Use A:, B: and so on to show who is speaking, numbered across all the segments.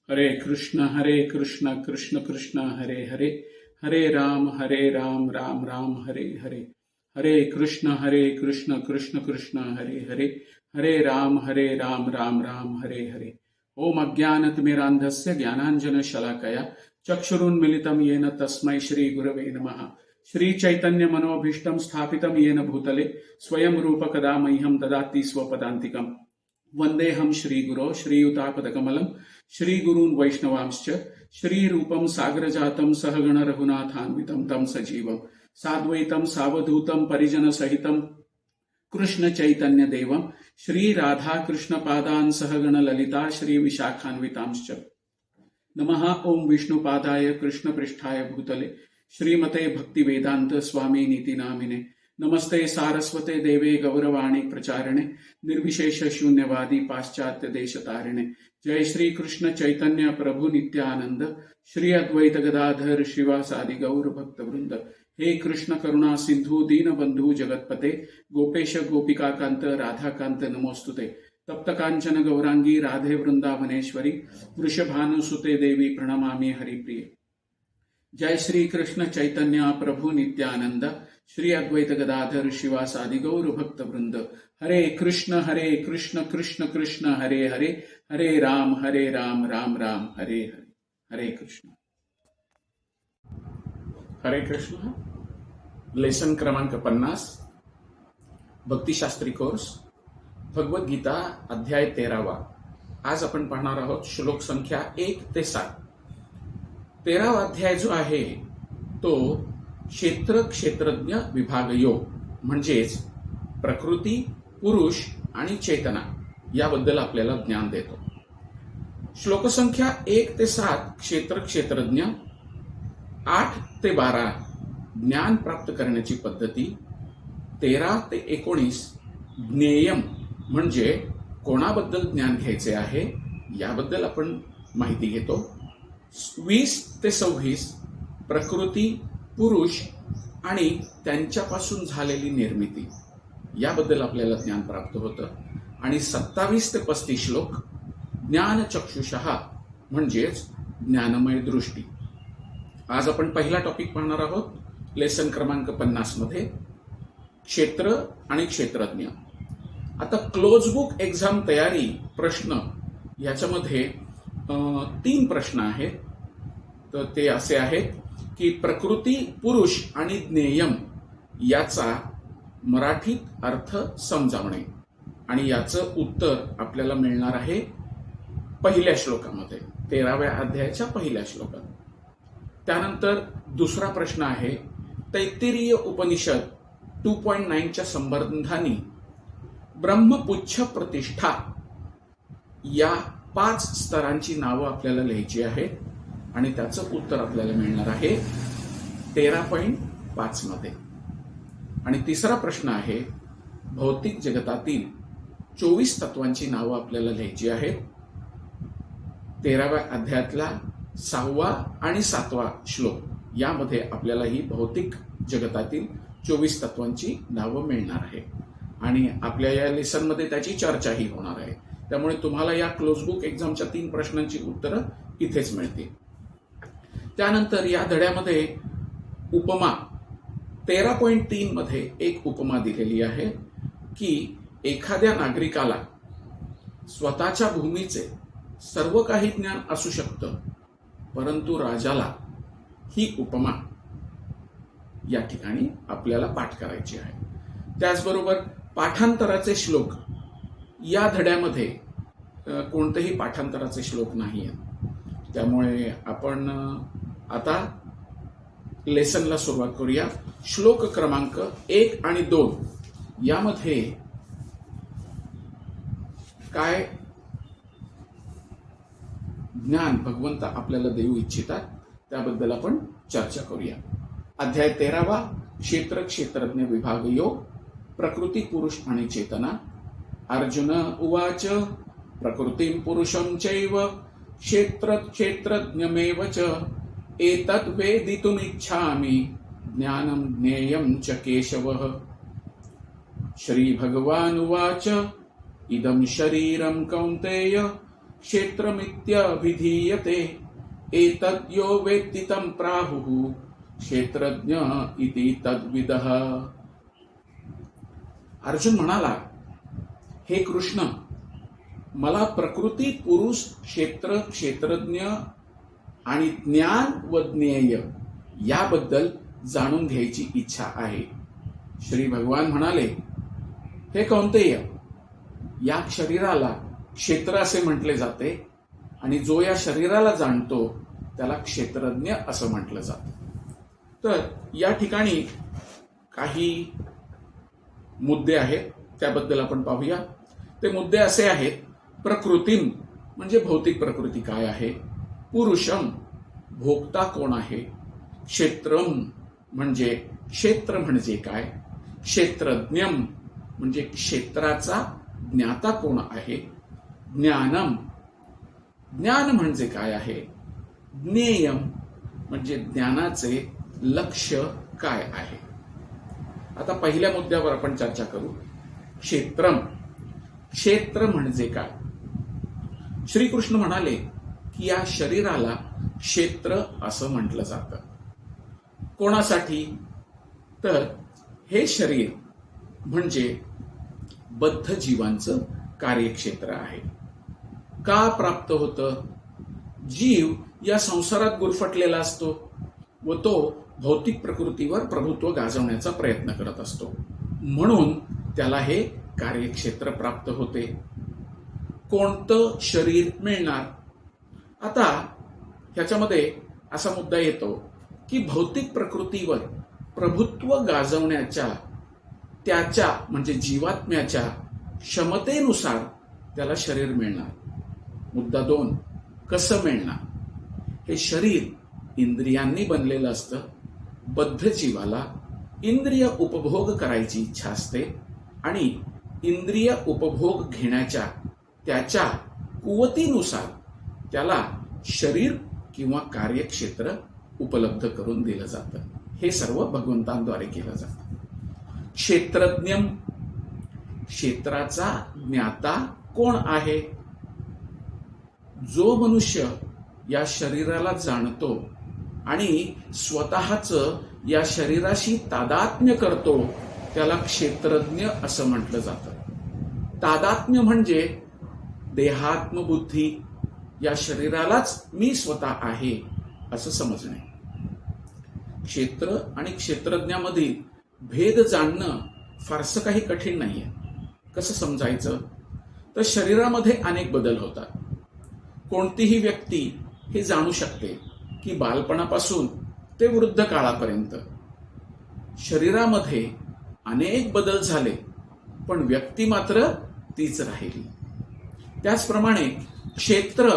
A: हरे कृष्ण कृष्ण कृष्ण हरे हरे, हरे राम राम राम हरे हरे. हरे कृष्ण कृष्ण कृष्ण हरे हरे, हरे राम राम राम हरे हरे. ओम अज्ञानतिमिरान्धस्य ज्ञानाञ्जनशलाकया चक्षुरुन्मिलितं येन तस्मै श्री गुरवे नमः. श्री चैतन्य मनोभीष्टं स्थापितं येन भूतले स्वयं रूप कदा मह्यं ददाति स्वपदान्तिकम्. वन्देऽहं श्रीगुरो श्रीयुतापदकमलं श्रीगुरून् वैष्णवांश्च श्रीरूपं साग्रजातं सहगण रघुनाथान्वितं तं सजीवं साद्वैतं सावधूतं परिजनसहितं कृष्ण चैतन्य देवं श्री राधा कृष्ण पादान् सहगण ललिता श्री विशाखान्वितांश्च. नमः ओम विष्णुपादाय कृष्ण पृष्ठाय भूतले श्रीमते भक्तिवेदांत स्वामी नीति नामिने. नमस्ते सारस्वते देवे गौरवाणी प्रचारिणे निर्विशेष शून्यवादी पाश्चात्य देश तारिणे. जय श्री कृष्ण चैतन्य प्रभु नित्यानंद श्री अद्वैत गदाधर श्रीवासादि गौर भक्त वृंद. हे कृष्ण करुणा सिंधु दीनबंधु जगतपते गोपेश गोपिका कांत राधाकांत नमोस्तुते. तप्त कांचन गौरांगी राधे वृंदावनेश्वरी वृषभानुसुते देवी प्रणमामि हरिप्रिये. जय श्री कृष्ण चैतन्य प्रभु नित्यानंद श्री अद्वैत गदाधर शिवासादि गौर भक्त वृंद. हरे कृष्ण कृष्ण कृष्ण हरे हरे, हरे राम राम राम हरे हरे. हरे कृष्ण. हरे कृष्ण. लेसन क्रमांक 50 भक्तिशास्त्री कोर्स भगवत गीता अध्याय 13. आज आपण पाहणार आहोत श्लोक संख्या 1 ते 7. 13वा अध्याय जो आहे तो क्षेत्र क्षेत्रज्ञ विभाग योग म्हणजेच प्रकृती, पुरुष आणि चेतना याबद्दल आपल्याला ज्ञान देतो. श्लोकसंख्या 1 ते 7 क्षेत्र क्षेत्रज्ञ, 8 ते 12 ज्ञान प्राप्त करण्याची पद्धती, 13 ते 19 ज्ञेयम म्हणजे कोणाबद्दल ज्ञान घ्यायचे आहे याबद्दल आपण माहिती घेतो. 20 ते 26 प्रकृती, पुरुष आणि त्यांच्यापासून झालेली निर्मिती याबद्दल आपल्याला ज्ञान प्राप्त होतं. आणि 27 ते 35 श्लोक ज्ञानचक्षुषः म्हणजेच ज्ञानमय दृष्टी. आज आपण पहिला टॉपिक पाहणार आहोत लेसन क्रमांक 50 मध्ये क्षेत्र आणि क्षेत्रज्ञ. आता क्लोज बुक एक्झाम तयारी प्रश्न याच्यामध्ये 3 प्रश्न आहेत. तर ते असे आहेत की प्रकृती, पुरुष आणि ज्ञेयम याचा मराठीत अर्थ समजावणे. आणि याचं उत्तर आपल्याला मिळणार आहे पहिल्या श्लोकामध्ये, 13व्या अध्यायाच्या पहिल्या श्लोकात. त्यानंतर दुसरा प्रश्न आहे तैत्तिरीय उपनिषद 2.9 च्या संबंधाने ब्रह्मपुच्छ प्रतिष्ठा या 5 स्तरांची नावं आपल्याला लिहायची आहेत आणि त्याचं उत्तर आपल्याला मिळणार आहे 13.5 मध्ये. आणि तिसरा प्रश्न आहे भौतिक जगतातील 24 तत्वांची नावं आपल्याला लिहायची आहेत. 13व्या अध्यायातला 6वा आणि 7वा श्लोक यामध्ये आपल्याला ही भौतिक जगतातील 24 तत्वांची नावं मिळणार आहे. आणि आपल्या या लेसनमध्ये त्याची चर्चाही होणार आहे. त्यामुळे तुम्हाला या क्लोज बुक एक्झामच्या 3 प्रश्नांची उत्तरं इथेच मिळतील. त्यानंतर या धड्यामध्ये उपमा 13.3 मध्ये एक उपमा दिलेली आहे की एखाद्या नागरिकाला स्वतःच्या भूमीचे सर्व काही ज्ञान असू शकतं, परंतु राजाला ही उपमा या ठिकाणी आपल्याला पाठ करायची आहे. त्याचबरोबर पाठांतराचे श्लोक या धड्यामध्ये कोणतेही पाठांतराचे श्लोक नाही आहेत. त्यामुळे आपण आता लेसनला सुरुवात करूया. श्लोक क्रमांक 1 आणि 2 यामध्ये काय ज्ञान भगवंत आपल्याला देऊ इच्छितात त्याबद्दल आपण चर्चा करूया. अध्याय 13वा क्षेत्र क्षेत्रज्ञ विभाग योग प्रकृती, पुरुष आणि चेतना. अर्जुन उवाच प्रकृतीं पुरुषं चैव क्षेत्र क्षेत्रज्ञमेव च एतद् वेदितुमिच्छामि ज्ञानं ज्ञेयं च केशवः. श्री भगवानुवाच इदं शरीरं कौन्तेय क्षेत्रमित्यभिधीयते एतद्यो वेत्ति तं प्राहुः क्षेत्रज्ञ इति तद्विदः. अर्जुन म्हणाला, हे कृष्ण, मला प्रकृती, पुरुष, क्षेत्र, क्षेत्रज्ञ आणि ज्ञान व ज्ञेय याबद्दल जाणून घ्यायची इच्छा आहे. श्री भगवान म्हणाले, हे कौंतेय, या शरीराला क्षेत्र असे म्हटले जाते आणि जो या शरीराला जाणतो त्याला क्षेत्रज्ञ असं म्हटलं जातं. तर या ठिकाणी काही मुद्दे आहेत, त्याबद्दल आपण पाहूया. ते मुद्दे असे आहेत: प्रकृतीम म्हणजे भौतिक प्रकृती काय आहे, पुरुषम भोगता कोण आहे, क्षेत्रम म्हणजे क्षेत्र म्हणजे काय, क्षेत्रज्ञम म्हणजे क्षेत्राचा ज्ञाता कोण आहे, ज्ञानम ज्ञान म्हणजे काय आहे, ज्ञेयम म्हणजे ज्ञानाचे लक्ष्य काय आहे. आता पहिल्या मुद्द्यावर आपण चर्चा करू. क्षेत्रम, क्षेत्र म्हणजे काय. श्रीकृष्ण म्हणाले की या शरीराला क्षेत्र असं म्हटलं जातं. कोणासाठी? तर हे शरीर म्हणजे बद्ध जीवांचं कार्यक्षेत्र आहे. का प्राप्त होतं? जीव या संसारात गुरफटलेला असतो व तो भौतिक प्रकृतीवर प्रभुत्व गाजवण्याचा प्रयत्न करत असतो, म्हणून त्याला हे कार्यक्षेत्र प्राप्त होते. कोणतं शरीर मिळणार? आता ह्याच्यामध्ये असा मुद्दा येतो की भौतिक प्रकृतीवर प्रभुत्व गाजवण्याच्या त्याच्या म्हणजे जीवात्म्याच्या क्षमतेनुसार त्याला शरीर मिळणार. मुद्दा 2, कसं मिळणार? हे शरीर इंद्रियांनी बनलेलं असतं. बद्ध जीवाला इंद्रिय उपभोग करायची इच्छा असते आणि इंद्रिय उपभोग घेण्याच्या त्याच्या कुवतीनुसार त्याला शरीर किंवा कार्यक्षेत्र उपलब्ध करून दिलं जातं. हे सर्व भगवंतांद्वारे केलं जातं. क्षेत्रज्ञम, क्षेत्राचा ज्ञाता कोण आहे? जो मनुष्य या शरीराला जाणतो आणि स्वतःच या शरीराशी तादात्म्य करतो त्याला क्षेत्रज्ञ असं म्हटलं जातं. तादात्म्य म्हणजे देहात्मबुद्धी, या शरीरालाच मी स्वतः आहे असं समजणे. क्षेत्र आणि क्षेत्रज्ञामधील भेद जाणणं फारसं काही कठीण नाहीये. कसं समजायचं? तर शरीरामध्ये अनेक बदल होतात. कोणतीही व्यक्ती हे जाणू शकते की बालपणापासून ते वृद्ध काळापर्यंत शरीरामध्ये अनेक बदल झाले, पण व्यक्ती मात्र तीच राहिली. त्याचप्रमाणे क्षेत्र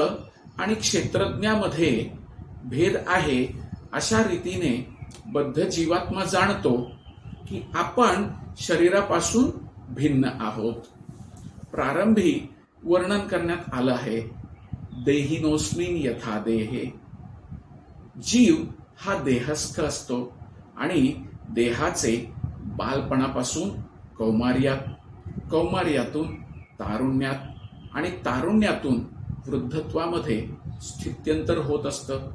A: आणि क्षेत्रज्ञामध्ये भेद आहे. अशा रीतीने बद्ध जीवात्मा जाणतो की आपण शरीरापासून भिन्न आहोत. प्रारंभी वर्णन करण्यात आलं आहे, देहिनोस्मिन यथा देहे. जीव हा देहस्थ असतो आणि देहाचे बालपणापासून कौमार्यात, कौमार्यातून तारुण्यात आणि तारुण्यातून वृद्धत्वामध्ये स्थित्यंतर होत असतं.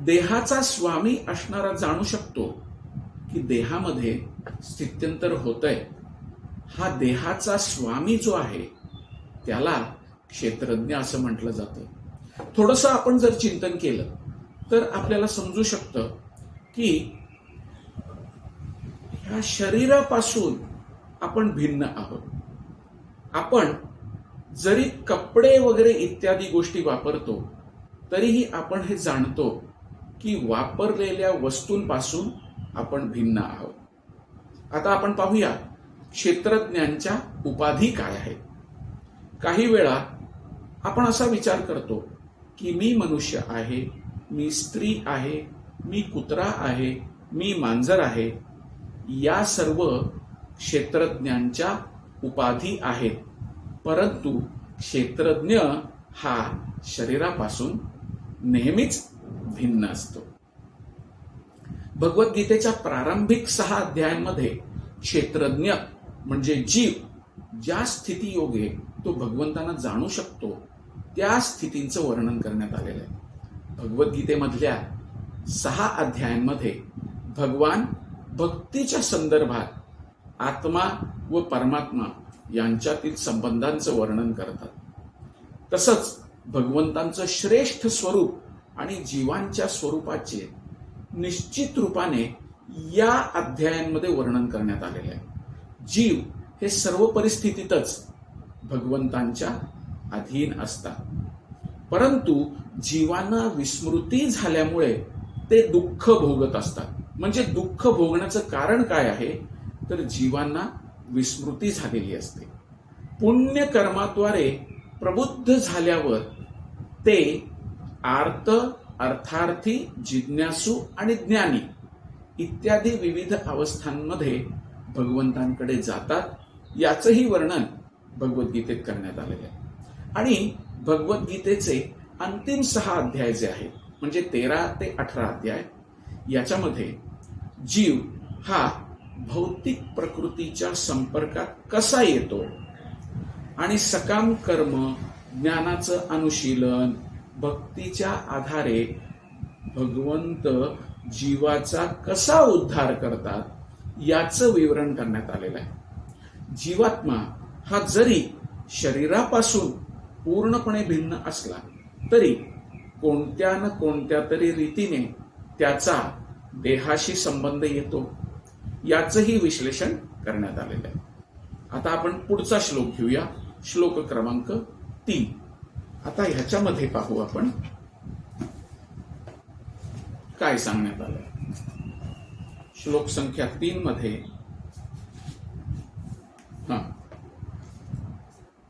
A: देहाचा स्वामी असणारा जाणू शकतो की देहामध्ये स्थित्यंतर होतंय. हा देहाचा स्वामी जो आहे त्याला क्षेत्रज्ञ असं म्हटलं जातं. थोडंसं आपण जर चिंतन केलं तर आपल्याला समजू शकतं की ह्या शरीरापासून आपण भिन्न आहोत. आपण जरी कपडे वगैरे इत्यादी गोष्टी वापरतो तरीही आपण हे जाणतो की वापरलेल्या वस्तूंपासून आपण भिन्न आहोत. आता आपण पाहूया क्षेत्रज्ञांच्या उपाधी काय आहेत. काही वेळा आपण असा विचार करतो की मी मनुष्य आहे, मी स्त्री आहे, मी कुत्रा आहे, मी मांजर आहे. या सर्व क्षेत्रज्ञांच्या उपाधी आहेत, परंतु क्षेत्रज्ञ हा शरीरापासून नेहमीच भिन्न असतो. भगवद्गीतेच्या प्रारंभिक 6 अध्यायांमध्ये क्षेत्रज्ञ म्हणजे जीव ज्या स्थिती योगे तो भगवंतांना जाणू शकतो त्या स्थितींचं वर्णन करण्यात आलेलं आहे. भगवद्गीतेमधल्या 6 अध्यायांमध्ये भगवान भक्तीच्या संदर्भात आत्मा व परमात्मा यांच्यातील संबंधांचं वर्णन करतात. तसंच भगवंतांचं श्रेष्ठ स्वरूप आणि जीवांच्या स्वरूपाचे निश्चित रूपाने या अध्यायांमध्ये वर्णन करण्यात आलेले आहे. जीव हे सर्व परिस्थितीतच भगवंतांच्या अधीन असतात, परंतु जीवांना विस्मृती झाल्यामुळे ते दुःख भोगत असतात. म्हणजे दुःख भोगण्याचं कारण काय आहे, तर जीवांना विस्मृती झालेली असते. पुण्य कर्माद्वारे प्रबुद्ध झाल्यावर ते आर्त, अर्थार्थी, जिज्ञासू आणि ज्ञानी इत्यादी विविध अवस्थांमध्ये भगवंतांकडे जातात. याचंही वर्णन भगवद्गीतेत करण्यात आलेलं आहे. आणि भगवद्गीतेचे अंतिम 6 अध्याय जे आहेत, म्हणजे 13 ते 18 अध्याय, याच्यामध्ये जीव हा भौतिक प्रकृतीच्या संपर्कात कसा येतो आणि सकाम कर्म, ज्ञानाचं अनुशीलन, भक्तीच्या आधारे भगवंत जीवाचा कसा उद्धार करतात याचं विवरण करण्यात आलेलं आहे. जीवात्मा हा जरी शरीरापासून पूर्णपणे भिन्न असला तरी कोणत्या न कोणत्या तरी रीतीने त्याचा देहाशी संबंध येतो, याचंही विश्लेषण करण्यात आलेलं आहे. आता आपण पुढचा श्लोक घेऊया, श्लोक क्रमांक 3. आता ह्याच्यामध्ये पाहू आपण काय सांगण्यात आलंय. श्लोक संख्या 3 मध्ये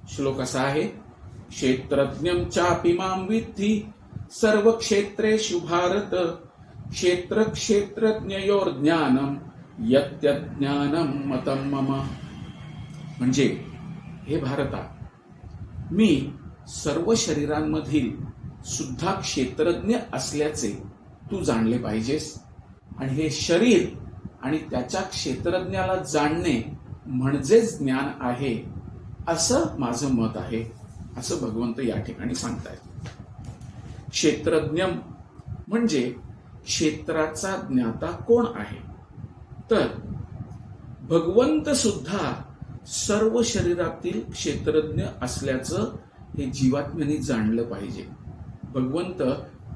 A: श्लोक असा आहे, क्षेत्रज्ञं चापि मां विद्धि सर्व क्षेत्रेषु भारत क्षेत्र क्षेत्रज्ञयोर ज्ञानम यत्ज्ञानम मतं मम. म्हणजे हे भारता, मी सर्व शरीरांमधील सुद्धा क्षेत्रज्ञ असल्याचे तू जाणले पाहिजेस. आणि हे शरीर आणि त्याच्या क्षेत्रज्ञाला जाणणे म्हणजेच ज्ञान आहे, असं माझं मत आहे, असं भगवंत या ठिकाणी सांगतायत. क्षेत्रज्ञ म्हणजे क्षेत्राचा ज्ञाता कोण आहे, तर भगवंत सुद्धा सर्व शरीरातील क्षेत्रज्ञ असल्याचं हे जीवात्म्याने जाणलं पाहिजे. भगवंत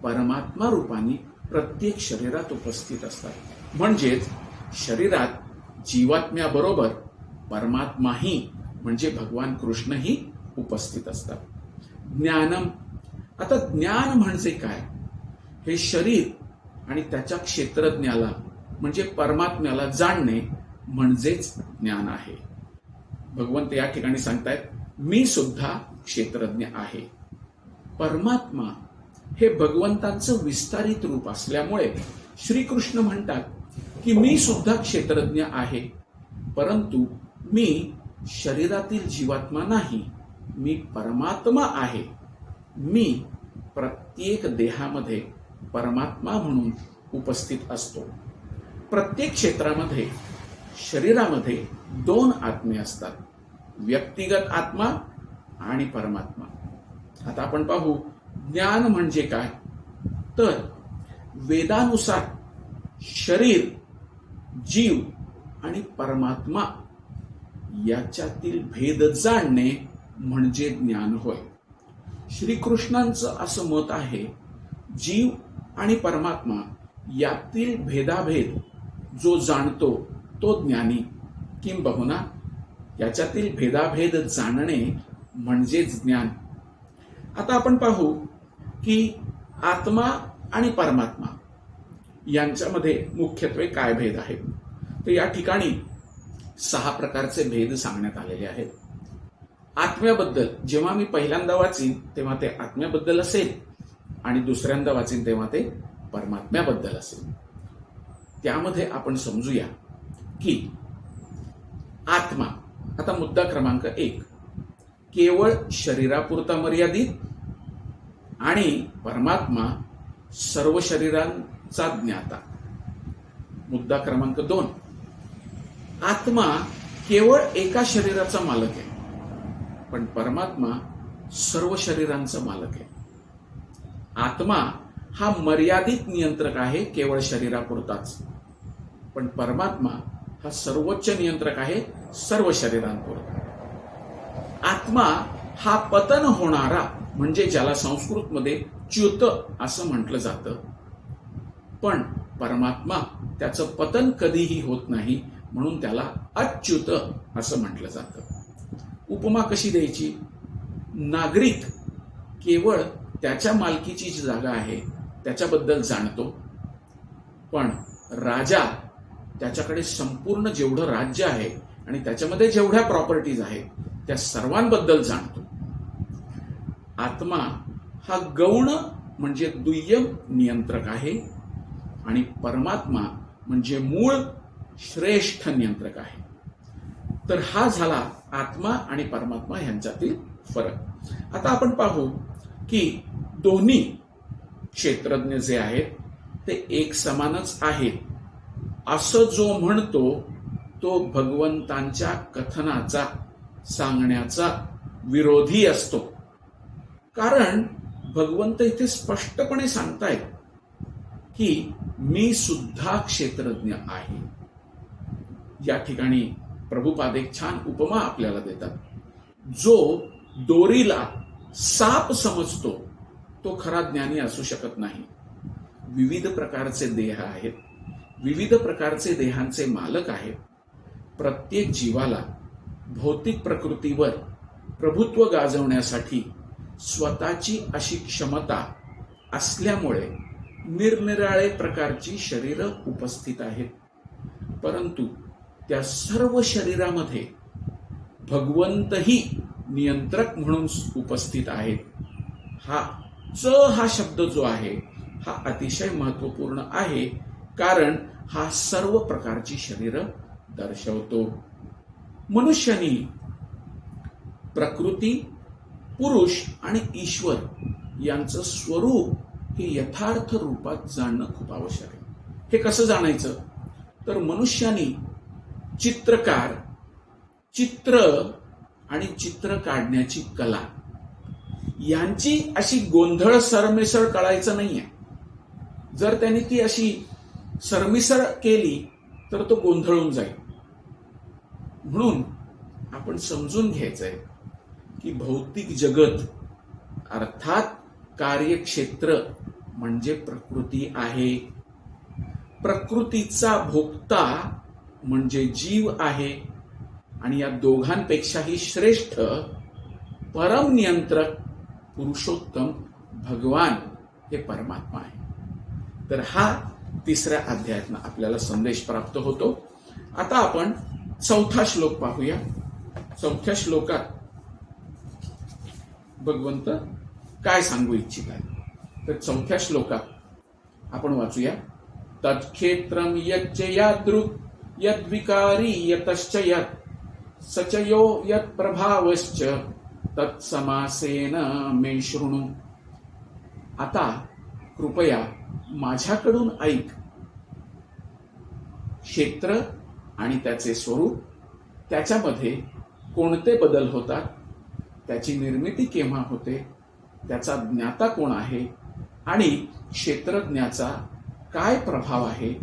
A: परमात्मा रूपाने प्रत्येक शरीरात उपस्थित असतात. म्हणजेच शरीरात जीवात्म्याबरोबर परमात्माही म्हणजे भगवान कृष्णही उपस्थित असतात. ज्ञानम, आता ज्ञान म्हणजे काय, हे शरीर आणि त्याच्या क्षेत्रज्ञाला म्हणजे परमात्म्याला जाणणे म्हणजेच ज्ञान आहे. भगवंत या ठिकाणी सांगतायत, मी सुद्धा क्षेत्रज्ञ आहे. परमात्मा हे भगवंतांचं विस्तारित रूप असल्यामुळे श्रीकृष्ण म्हणतात की मी सुद्धा क्षेत्रज्ञ आहे, परंतु मी शरीरातील जीवात्मा नाही, मी परमात्मा आहे. मी प्रत्येक देहामध्ये परमात्मा म्हणून उपस्थित असतो. प्रत्येक क्षेत्रामध्ये शरीरामध्ये 2 आत्मे असतात, व्यक्तिगत आत्मा आणि परमात्मा. आता आपण पाहू ज्ञान म्हणजे काय, तर वेदानुसार शरीर, जीव आणि परमात्मा याच्यातील भेद जाणणे म्हणजे ज्ञान होय. श्रीकृष्णांचं असं मत आहे, जीव आणि परमात्मा यातील भेदाभेद जो जाणतो तो ज्ञानी, किंबहुना याच्यातील भेदाभेद जाणणे म्हणजेच ज्ञान. आता आपण पाहू की आत्मा आणि परमात्मा यांच्यामध्ये मुख्यत्वे काय भेद आहेत. तर या ठिकाणी 6 प्रकारचे भेद सांगण्यात आलेले आहेत. आत्म्याबद्दल जेव्हा मी पहिल्यांदा वाचीन तेव्हा ते आत्म्याबद्दल असेल आणि दुसऱ्यांदा वाचीन तेव्हा ते परमात्म्याबद्दल असेल. त्यामध्ये आपण समजूया की आत्मा, आता मुद्दा क्रमांक 1, केवळ शरीरापुरता मर्यादित आणि परमात्मा सर्व शरीरांचा ज्ञाता. मुद्दा क्रमांक 2, आत्मा केवळ एका शरीराचा मालक आहे, पण परमात्मा सर्व शरीरांचा मालक आहे. आत्मा हा मर्यादित नियंत्रक आहे, केवळ शरीरापुरताच. पण परमात्मा हा सर्वोच्च नियंत्रक आहे, सर्व शरीरांपुरता. आत्मा हा पतन होणारा, म्हणजे ज्याला संस्कृतमध्ये च्युत असं म्हटलं जातं. पण परमात्मा त्याचं पतन कधीही होत नाही, म्हणून त्याला अच्युत असं म्हटलं जातं. उपमा कशी द्यायची? नागरिक केवळ त्याच्या मालकीची जी जागा आहे त्याच्याबद्दल जाणतो, पण राजा त्याच्याकडे संपूर्ण जेवढं राज्य आहे आणि त्याच्यामध्ये जेवढ्या प्रॉपर्टीज आहेत त्या सर्वांबद्दल जाणतो. आत्मा हा गौण म्हणजे दुय्यम नियंत्रक आहे आणि परमात्मा म्हणजे मूळ श्रेष्ठ नियंत्रक आहे. तर हा झाला आत्मा आणि परमात्मा यांच्यातील फरक. आता आपण पाहू की दोन्ही क्षेत्रज्ञ जे आहेत ते एक समानच आहेत असं जो म्हणतो तो भगवंतांच्या कथनाचा, सांगण्याचा विरोधी असतो. कारण भगवंत इथे स्पष्टपणे सांगतायत की मी सुद्धा क्षेत्रज्ञ आहे. या ठिकाणी प्रभुपाद एक छान उपमा आपल्याला देतात. जो दोरीला साप समजतो तो खरा ज्ञानी असू शकत नाही. विविध प्रकारचे देह आहेत, विविध प्रकारचे देहांचे मालक आहेत. प्रत्येक जीवाला भौतिक प्रकृतीवर प्रभुत्व गाजवण्यासाठी स्वतःची अशी क्षमता असल्यामुळे निरनिराळे प्रकारची शरीरं उपस्थित आहेत. परंतु त्या सर्व शरीरामध्ये भगवंतही नियंत्रक म्हणून उपस्थित आहेत. हा शब्द जो आहे हा अतिशय महत्वपूर्ण आहे, कारण हा सर्व प्रकारची शरीरं दर्शवतो. मनुष्यानी प्रकृती, पुरुष आणि ईश्वर यांचं स्वरूप हे यथार्थ रूपात जाणणं खूप आवश्यक आहे. हे कसं जाणायचं? तर मनुष्यानी चित्रकार, चित्र आणि चित्र काढण्याची कला यांची अशी गोंधळ सरमिसळ कळायचं नाहीये. जर त्यांनी ती अशी सरमिसळ केली तर तो गोंधळून जाईल. म्हणून आपण समजून घ्यायचंय की भौतिक जगत अर्थात कार्यक्षेत्र म्हणजे प्रकृती आहे. प्रकृतीचा भोक्ता म्हणजे जीव आहे आणि या दोघांपेक्षाही श्रेष्ठ परम नियंत्रक पुरुषोत्तम भगवान हे परमात्मा आहे. तर हा तिसऱ्या अध्यायातनं आपल्याला संदेश प्राप्त होतो. आता आपण चौथा श्लोक पाहूया. चौथ्या श्लोकात भगवंत काय सांगू इच्छित आहे? तर चौथ्या श्लोकात आपण वाचूया. तत्क्षेत्रम यच्च यादृक् यद्विकारी यतश्च यत् सचयो यत् प्रभावश्च तत्समासेन मे शृणु. आता कृपया माझ्याकडून ऐक. क्षेत्र आणि त्याचे स्वरूप, त्याच्यामध्ये कोणते बदल होतात, त्याची निर्मिती केव्हा होते, त्याचा ज्ञाता कोण आहे आणि क्षेत्रज्ञाचा काय प्रभाव आहे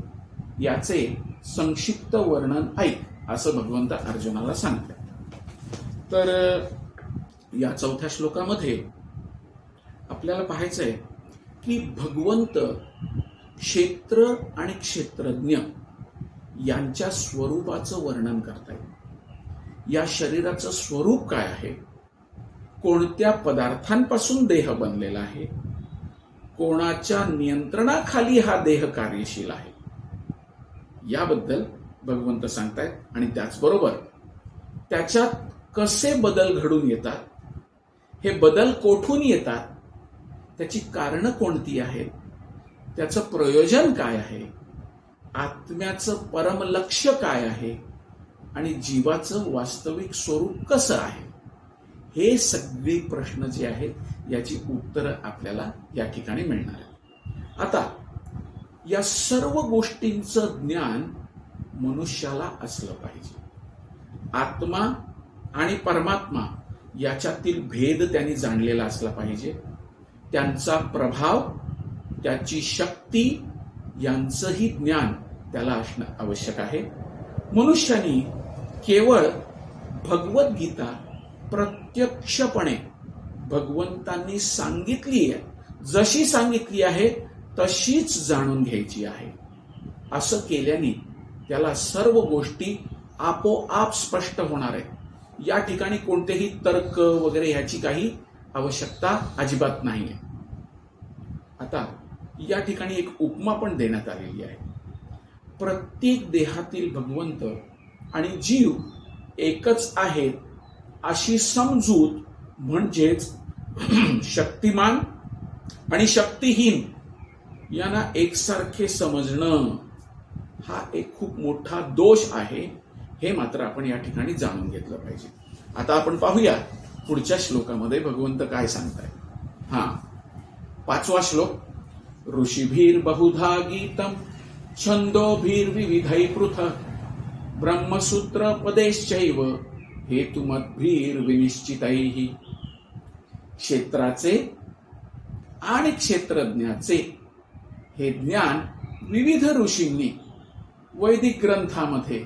A: याचे संक्षिप्त वर्णन ऐक, असं भगवंत अर्जुनाला सांगतात. तर या चौथ्या श्लोकामध्ये आपल्याला पाहायचंय की भगवंत क्षेत्र आणि क्षेत्रज्ञ यांच्या स्वरूपाचं वर्णन करतायत. या शरीराचं स्वरूप काय आहे, कोणत्या पदार्थांपासून देह बनलेला आहे, कोणाच्या नियंत्रणाखाली हा देह कार्यशील आहे, याबद्दल भगवंत सांगतायत. आणि त्याचबरोबर त्याच्यात कसे बदल घडून येतात, हे बदल कोठून येतात, त्याची कारणं कोणती आहेत, त्याचं प्रयोजन काय आहे, आत्म्याचं परम लक्ष्य काय आहे आणि जीवाचं वास्तविक स्वरूप कसं आहे, हे सगळे प्रश्न जे आहेत याची उत्तरं आपल्याला या ठिकाणी मिळणार आहे. आता या सर्व गोष्टींचं ज्ञान मनुष्याला असलं पाहिजे. आत्मा आणि परमात्मा याच्यातील भेद त्यांनी जाणलेला असला पाहिजे. त्यांचा प्रभाव, त्याची शक्ती यांचंही ज्ञान त्याला असणं आवश्यक आहे. मनुष्याने केवळ भगवद्गीता प्रत्यक्षपणे भगवंतांनी सांगितली आहे, जशी सांगितली आहे तशीच जाणून घ्यायची आहे. असं केल्याने त्याला सर्व गोष्टी आपोआप स्पष्ट होणार आहे. या ठिकाणी कोणतेही तर्क वगैरे ह्याची काही आवश्यकता अजिबात नाही आहे. आता या ठिकाणी एक उपमा पण देण्यात आलेली आहे. प्रत्येक देहातील भगवंत आणि जीव एकच आहेत अशी समजूत, म्हणजेच शक्तिमान आणि शक्तिहीन यांना एकसारखे समजणं हा एक खूप मोठा दोष आहे. हे मात्र आपण या ठिकाणी जाणून घेतलं पाहिजे. आता आपण पाहूया पुढच्या श्लोकामध्ये भगवंत काय सांगताय. 5वा श्लोक. ऋषिभीर बहुधा गीतम छंदोभीर विविधै पृथक् ब्रह्मसूत्र पदेश्चैव हेतुमद्भीर विनिश्चितैः. क्षेत्राचे आणि क्षेत्रज्ञाचे हे ज्ञान विविध ऋषींनी वैदिक ग्रंथामध्ये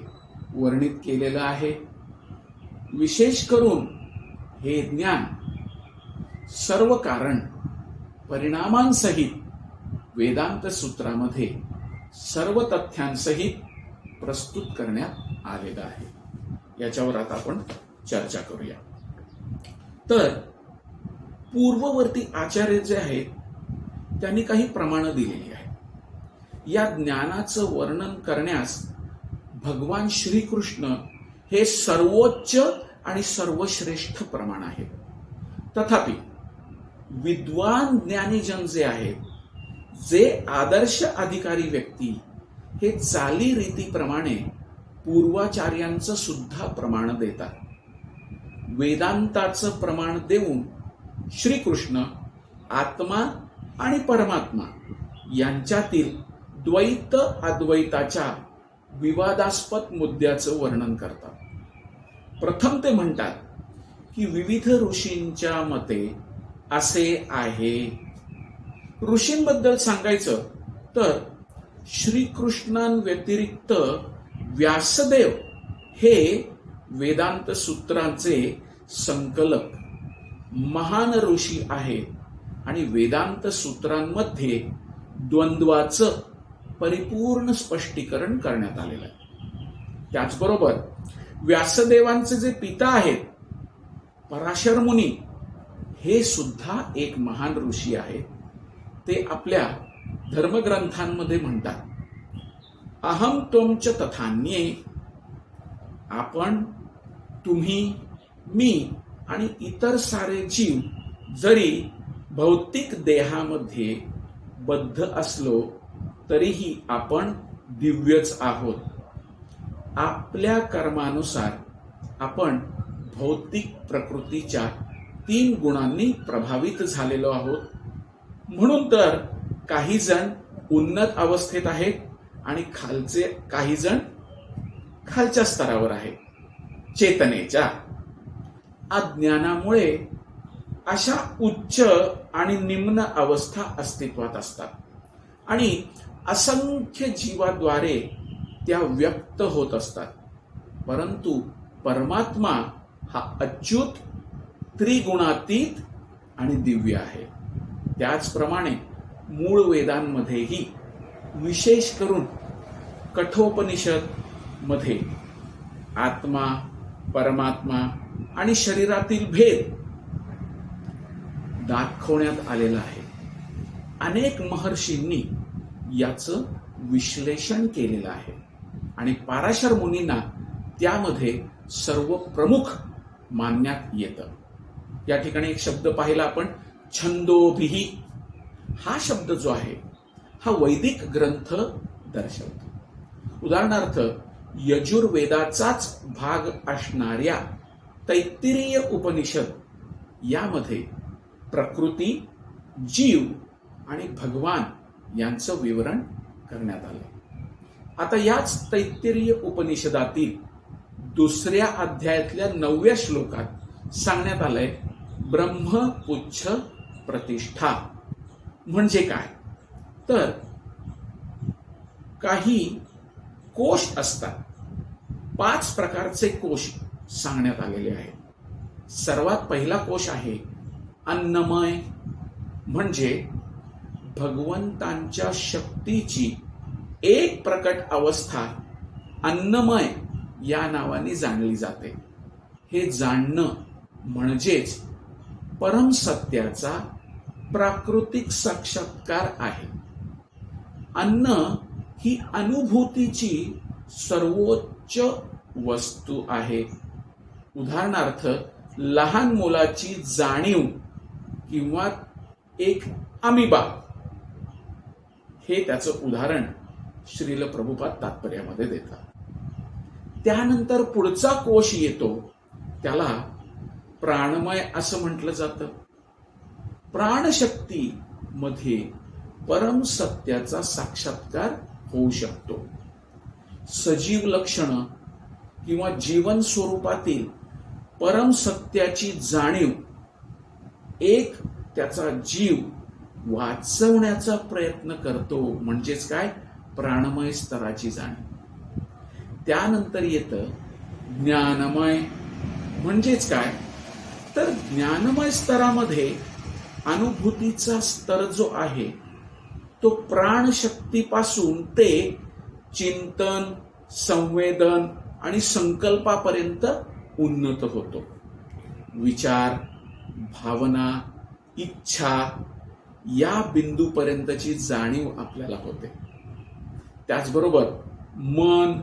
A: वर्णित केलेलं आहे. विशेष करून हे ज्ञान सर्व कारण परिणामांसहित वेदांत सूत्रामध्ये सर्व तथ्यांसहित प्रस्तुत करण्यात आलेलं आहे. याच्यावर आता आपण चर्चा करूया. तर पूर्ववर्ती आचार्य जे आहेत त्यांनी काही प्रमाणं दिलेली आहेत. या ज्ञानाचं वर्णन करण्यास भगवान श्रीकृष्ण हे सर्वोच्च आणि सर्वश्रेष्ठ प्रमाण आहे. तथापि विद्वान ज्ञानीजन जे आहेत, जे आदर्श अधिकारी व्यक्ती, हे चालीरीतीप्रमाणे पूर्वाचार्यांचं सुद्धा प्रमाण देतात. वेदांताचं प्रमाण देऊन श्रीकृष्ण आत्मा आणि परमात्मा यांच्यातील द्वैत अद्वैताच्या विवादास्पद मुद्द्याचं वर्णन करतात. प्रथम ते म्हणतात की विविध ऋषींच्या मते असे आहे. ऋषींबद्दल सांगायचं तर श्रीकृष्णांव्यतिरिक्त व्यासदेव हे वेदांत सूत्रांचे संकलक महान ऋषी आहेत आणि वेदांत सूत्रांमध्ये द्वंद्वाचं परिपूर्ण स्पष्टीकरण करण्यात आलेलं आहे. त्याचबरोबर व्यासदेवांचे जे पिता आहेत पराशर मुनी, हे सुद्धा एक महान ऋषी आहेत. ते आपल्या धर्मग्रंथांमध्ये म्हणतात, अहम त्वंच तथान्ये. आपण, तुम्ही, मी आणि इतर सारे जीव जरी भौतिक देहामध्ये बद्ध असलो तरीही आपण दिव्यच आहोत. आपल्या कर्मानुसार आपण भौतिक प्रकृतीच्या 3 गुणांनी प्रभावित झालेलो आहोत. म्हणून तर काही जण उन्नत अवस्थेत आहेत आणि काही जण खालच्या स्तरावर आहेत. चेतनेच्या अज्ञानामुळे अशा उच्च आणि निम्न अवस्था अस्तित्वात असतात आणि असंख्य जीवाद्वारे त्या व्यक्त होत असतात. परंतु परमात्मा हा अच्युत, त्रिगुणातीत आणि दिव्य आहे. त्याचप्रमाणे मूळ वेदांमध्येही, विशेष करून कठोपनिषद मध्ये आत्मा, परमात्मा आणि शरीरातील भेद दाखवण्यात आलेला आहे. अनेक महर्षींनी याचं विश्लेषण केलेलं आहे आणि पराशर मुनींना त्यामध्ये सर्व प्रमुख मानण्यात येतं. या ठिकाणी एक शब्द पाहिला आपण, छंदोभिही. हा शब्द जो आहे हा वैदिक ग्रंथ दर्शवतो. उदाहरणार्थ यजुर्वेदाचाच भाग असणाऱ्या तैत्तिरीय उपनिषद यामध्ये प्रकृती, जीव आणि भगवान यांचं विवरण करण्यात आलं. आता याच तैत्तिरीय उपनिषदातील 2ऱ्या अध्यायातल्या 9व्या श्लोकात सांगण्यात आलंय ब्रह्मपुच्छ प्रतिष्ठा. म्हणजे काय तर काही कोश असतात. 5 प्रकारचे कोश सांगण्यात आलेले आहेत. सर्वात पहिला कोश आहे अन्नमय. म्हणजे भगवंतांच्या शक्तीची एक प्रकट अवस्था अन्नमय या नावाने जाणली जाते. हे जाणणं म्हणजेच परमसत्याचा प्राकृतिक साक्षात्कार आहे. अन्न ही अनुभूतीची सर्वोच्च वस्तू आहे. उदाहरणार्थ लहान मुलाची जाणीव किंवा एक अमिबा हे त्याचं उदाहरण श्रील प्रभुपाद तात्पर्यामध्ये देतात. त्यानंतर पुढचा कोश येतो त्याला प्राणमय असं म्हटलं जातं. प्राणशक्ती मध्ये परम सत्याचा साक्षात्कार होऊ शकतो. सजीव लक्षण किंवा जीवन स्वरूपातील परम सत्याची जाणीव एक त्याचा जीव वाचवण्याचा प्रयत्न करतो. म्हणजेच काय प्राणमय स्तराची जाणीव. त्यानंतर येतं ज्ञानमय. म्हणजेच काय तर ज्ञानमय स्तरामध्ये अनुभूतीचा स्तर जो आहे तो प्राणशक्तीपासून ते चिंतन, संवेदन आणि संकल्पापर्यंत उन्नत होतो. विचार, भावना, इच्छा या बिंदूपर्यंतची जाणीव आपल्याला होते. त्याचबरोबर मन,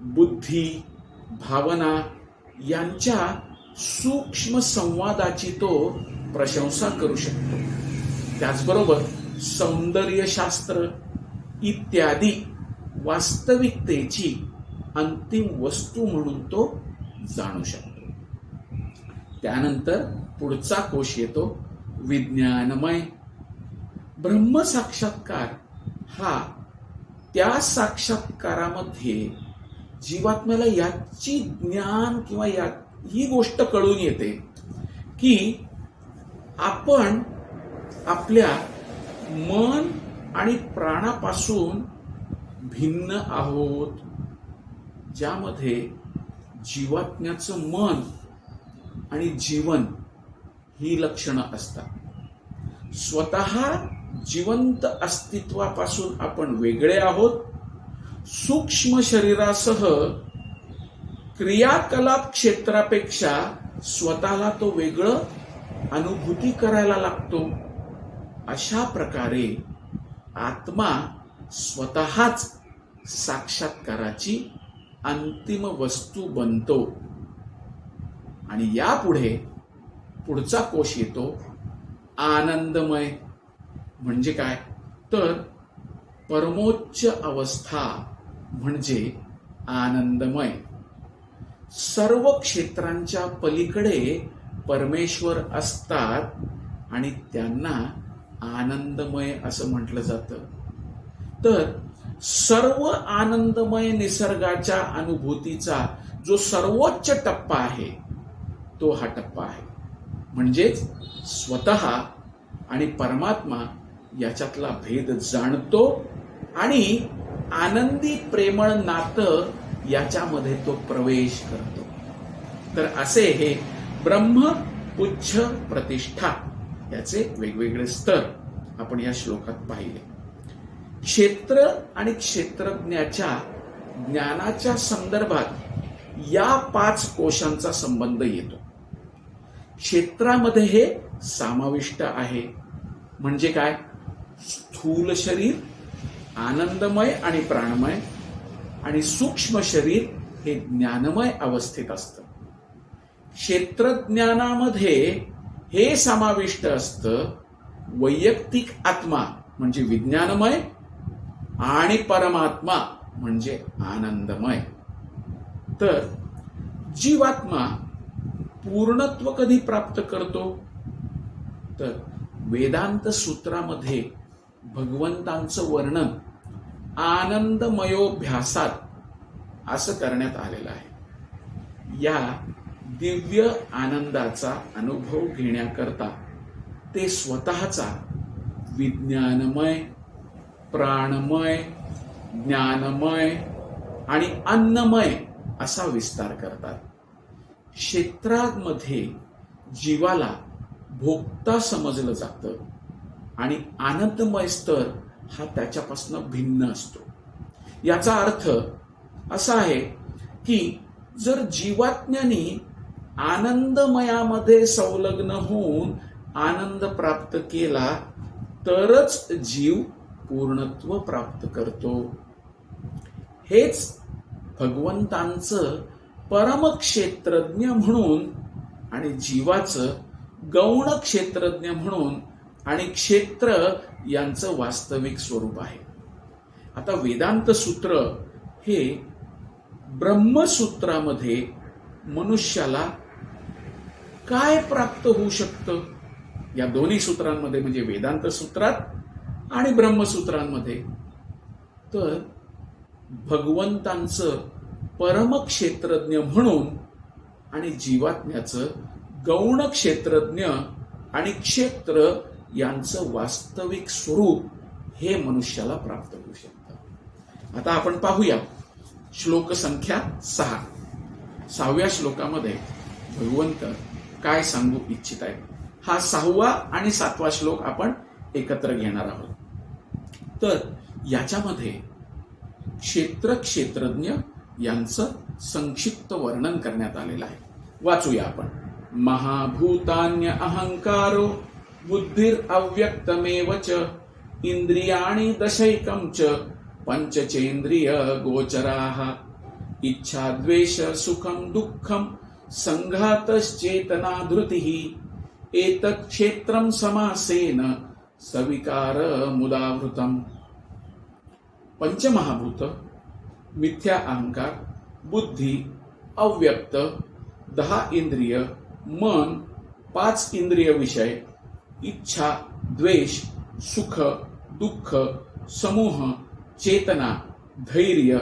A: बुद्धी, भावना यांच्या सूक्ष्म संवादाची तो प्रशंसा करू शकतो. त्याचबरोबर सौंदर्यशास्त्र इत्यादी वास्तविकतेची अंतिम वस्तू म्हणून तो जाणू शकतो. त्यानंतर पुढचा कोश येतो विज्ञानमय. ब्रह्मसाक्षात्कार हा त्या साक्षात्कारामध्ये जीवात्म्याला याची ज्ञान किंवा ही गोष्ट कळून येते की आपण आपल्या मन आणि प्राणापासून भिन्न आहोत. ज्यामध्ये जीवात्म्याचं मन आणि जीवन ही लक्षणं असतात. स्वतः जिवंत अस्तित्वापासून आपण वेगळे आहोत. सूक्ष्म शरीरासह क्रियाकलाप क्षेत्रापेक्षा स्वतःला तो वेगळं अनुभूती करायला लागतो. अशा प्रकारे आत्मा स्वतःच साक्षात्काराची अंतिम वस्तू बनतो. आणि यापुढे पुढचा कोश येतो आनंदमय. म्हणजे काय तर परमोच्च अवस्था म्हणजे आनंदमय. सर्व क्षेत्रांच्या पलीकडे परमेश्वर असतात आणि त्यांना आनंदमय असं म्हटलं जातं. तर सर्व आनंदमय निसर्गाच्या अनुभूतीचा जो सर्वोच्च टप्पा आहे तो हा टप्पा आहे. म्हणजेच स्वतः आणि परमात्मा याच्यातला भेद जाणतो आणि आनंदी प्रेमळ नातं याच्यामध्ये तो प्रवेश करतो. तर असे हे ब्रह्मपुच्छ प्रतिष्ठा याचे वेगवेगळे स्तर आपण या श्लोकात पाहिले. क्षेत्र आणि क्षेत्रज्ञाच्या ज्ञानाच्या संदर्भात या 5 कोशांचा संबंध येतो. क्षेत्रामध्ये हे समाविष्ट आहे. म्हणजे काय स्थूल शरीर आनंदमय आणि प्राणमय आणि सूक्ष्म शरीर हे ज्ञानमय अवस्थेत असतं. क्षेत्रज्ञानामध्ये हे समाविष्ट असतं वैयक्तिक आत्मा म्हणजे विज्ञानमय आणि परमात्मा म्हणजे आनंदमय. तर जीवात्मा पूर्णत्व कधी प्राप्त करतो तर वेदांत सूत्रामध्ये भगवंतांचं वर्णन आनंदमयोभ्यासात असं करण्यात आलेलं आहे. या दिव्य आनंदाचा अनुभव घेण्याकरता ते स्वतःचा विज्ञानमय, प्राणमय, ज्ञानमय आणि अन्नमय असा विस्तार करतात. क्षेत्रामध्ये जीवाला भोगता समजलं जातं आणि आनंदमय स्तर हा त्याच्यापासून भिन्न असतो. याचा अर्थ असा आहे की जर जीवात्म्याने आनंदमयामध्ये संलग्न होऊन आनंद प्राप्त केला तरच जीव पूर्णत्व प्राप्त करतो. हेच भगवंतांचं परमक्षेत्रज्ञ म्हणून आणि जीवाचं गौण क्षेत्रज्ञ म्हणून आणि क्षेत्र यांचं वास्तविक स्वरूप आहे. आता वेदांत सूत्र हे ब्रह्मसूत्रामध्ये मनुष्याला काय प्राप्त होऊ शकतं, या दोन्ही सूत्रांमध्ये म्हणजे वेदांत सूत्रात आणि ब्रह्मसूत्रांमध्ये, तर भगवंतांचं परमक्षेत्रज्ञ म्हणून आणि जीवात्म्याचं गौण क्षेत्रज्ञ आणि क्षेत्र यांचं वास्तविक स्वरूप हे मनुष्याला प्राप्त होऊ शकतं. आता आपण पाहूया श्लोक संख्या 6. 6व्या श्लोकामध्ये भगवंत काय सांगू इच्छित आहेत. हा 6वा आणि 7वा श्लोक आपण एकत्र घेणार आहोत. तर याच्यामध्ये क्षेत्रज्ञ यांचं संक्षिप्त वर्णन करण्यात आलेलं आहे. वाचूया आपण. महाभूतान्य अहंकारो बुद्धिर अव्यक्तमेव च इंद्रियाणि दशैकं च पंचचेंद्रिय गोचराः इच्छा द्वेष सुखं दुःखं संघातश्चेतना धृतिः एतत् क्षेत्रं समासेन सविकार मुदावृतम्. पंचमहाभूत, मिथ्या अहंकार, बुद्धी, अव्यक्त, 10 इंद्रिय, मन, 5 इंद्रिय विषय, इच्छा, द्वेष, सुख, दुःख, समूह, चेतना, धैर्य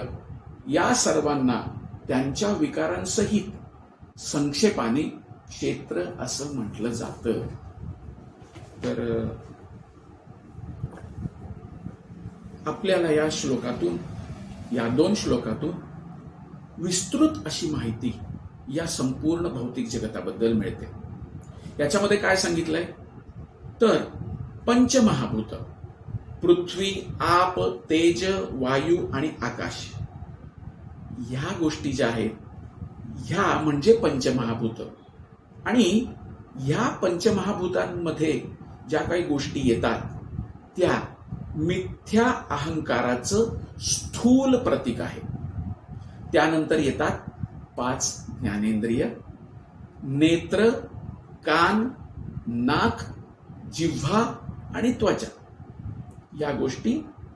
A: या सर्वांना त्यांच्या विकारांसहित संक्षेपाने क्षेत्र असं म्हटलं जातं. तर आपल्याला या श्लोकातून, या 2 श्लोकातून विस्तृत अशी माहिती या संपूर्ण भौतिक जगताबद्दल मिळते. याच्यामध्ये काय सांगितलंय तर पंचमहाभूत, पृथ्वी, आप, तेज, वायू आणि आकाश, ह्या गोष्टी ज्या आहेत ह्या म्हणजे पंचमहाभूत. आणि ह्या पंचमहाभूतांमध्ये ज्या काही गोष्टी येतात त्या मिथ्या अहंकाराचं स्थूल प्रतीक आहे. त्यानंतर येतात 5 ज्ञानेंद्रिय, नेत्र, कान, नाक, जिव्हा आणि त्वचा, या गोष्टी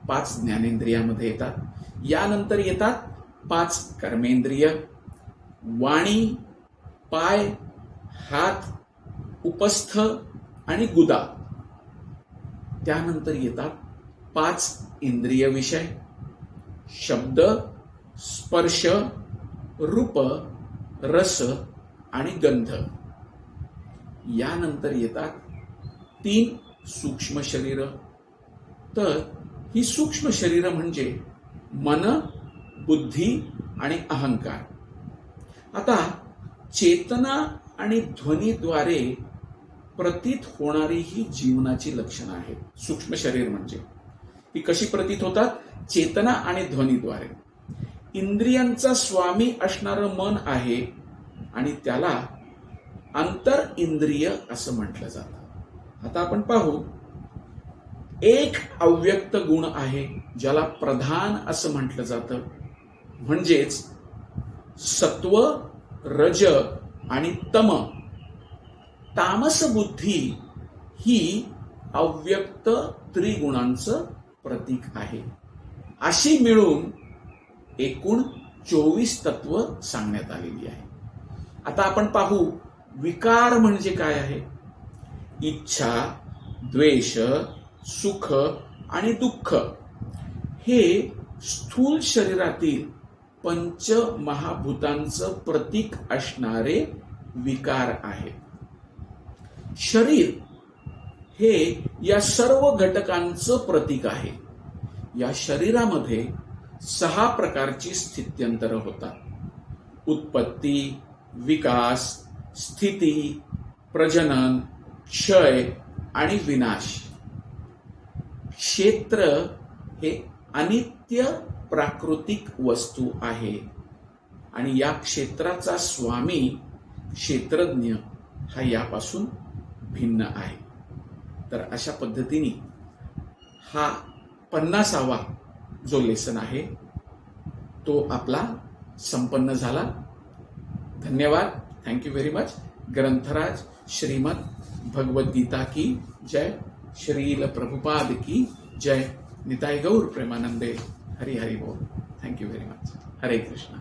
A: 5 ज्ञानेंद्रियामध्ये येतात. यानंतर येतात 5 कर्मेंद्रिय, वाणी, पाय, हात, उपस्थ आणि गुदा. त्यानंतर येतात 5 इंद्रिय विषय, शब्द, स्पर्श, रूप, रस आणि गंध. यानंतर येतात 3 सूक्ष्म शरीर. तर ही सूक्ष्म शरीर म्हणजे मन, बुद्धी आणि अहंकार. आता चेतना आणि ध्वनीद्वारे प्रतीत होणारी ही जीवनाची लक्षणं आहेत. सूक्ष्म शरीर म्हणजे ही कशी प्रतीत होतात? चेतना आणि ध्वनीद्वारे. इंद्रियांचा स्वामी असणारं मन आहे आणि त्याला अंतर इंद्रिय असं म्हटलं जातं. आता आपण पाहू, एक अव्यक्त गुण आहे ज्याला प्रधान असं म्हटलं जातं, म्हणजेच सत्व, रज आणि तम. तामस बुद्धी ही अव्यक्त त्रिगुणांचं प्रतीक आहे. अशी मिळून एकूण 24 तत्व सांगण्यात आलेली आहे. आता आपण पाहू विकार म्हणजे काय आहे. इच्छा, द्वेष, सुख आणि दुःख हे स्थूल शरीरातील पंचमहाभूतांचं प्रतीक असणारे विकार आहेत। शरीर हे या सर्व घटकांचं प्रतीक आहे। या शरीरामध्ये 6 प्रकारची स्थित्यंतर होतात: उत्पत्ती, विकास, स्थिती, प्रजनन, क्षय आणि विनाश। क्षेत्र हे अनित्य प्राकृतिक वस्तू आहे आणि या क्षेत्राचा स्वामी क्षेत्रज्ञ हा यापासून भिन्न आहे। तर अशा पद्धतीने हा 50वा जो लेसन आहे तो आपला संपन्न झाला। धन्यवाद। Thank you very much. ग्रंथराज श्रीमद भगवद गीता की जय। श्रील प्रभुपाद की जय। निताय गौर प्रेमानंदे। हरि हरि बोल। Thank you very much. हरे कृष्णा।